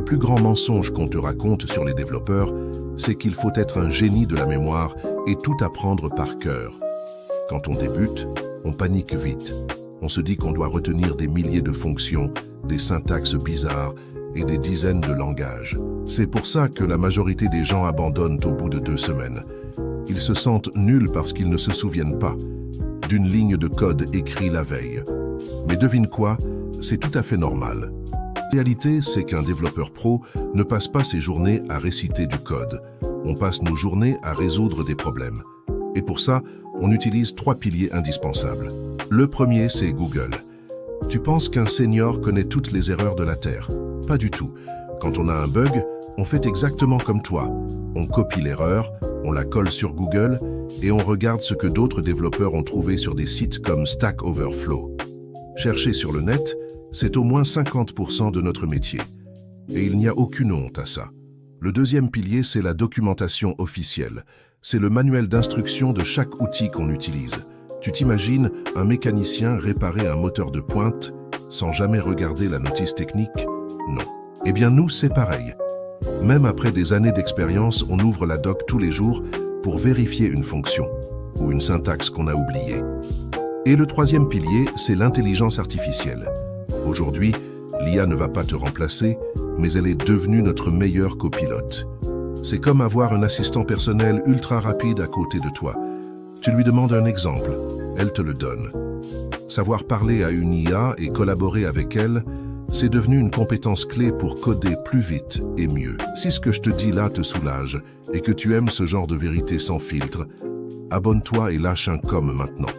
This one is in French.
Le plus grand mensonge qu'on te raconte sur les développeurs, c'est qu'il faut être un génie de la mémoire et tout apprendre par cœur. Quand on débute, on panique vite. On se dit qu'on doit retenir des milliers de fonctions, des syntaxes bizarres et des dizaines de langages. C'est pour ça que la majorité des gens abandonnent au bout de 2 semaines. Ils se sentent nuls parce qu'ils ne se souviennent pas d'une ligne de code écrite la veille. Mais devine quoi, c'est tout à fait normal. La réalité, c'est qu'un développeur pro ne passe pas ses journées à réciter du code. On passe nos journées à résoudre des problèmes. Et pour ça, on utilise 3 piliers indispensables. Le premier, c'est Google. Tu penses qu'un senior connaît toutes les erreurs de la Terre? Pas du tout. Quand on a un bug, on fait exactement comme toi. On copie l'erreur, on la colle sur Google et on regarde ce que d'autres développeurs ont trouvé sur des sites comme Stack Overflow. Chercher sur le net, c'est au moins 50% de notre métier. Et il n'y a aucune honte à ça. Le deuxième pilier, c'est la documentation officielle. C'est le manuel d'instruction de chaque outil qu'on utilise. Tu t'imagines un mécanicien réparer un moteur de pointe sans jamais regarder la notice technique? Non. Eh bien nous, c'est pareil. Même après des années d'expérience, on ouvre la doc tous les jours pour vérifier une fonction ou une syntaxe qu'on a oubliée. Et le troisième pilier, c'est l'intelligence artificielle. Aujourd'hui, l'IA ne va pas te remplacer, mais elle est devenue notre meilleur copilote. C'est comme avoir un assistant personnel ultra rapide à côté de toi. Tu lui demandes un exemple, elle te le donne. Savoir parler à une IA et collaborer avec elle, c'est devenu une compétence clé pour coder plus vite et mieux. Si ce que je te dis là te soulage et que tu aimes ce genre de vérité sans filtre, abonne-toi et lâche un com maintenant.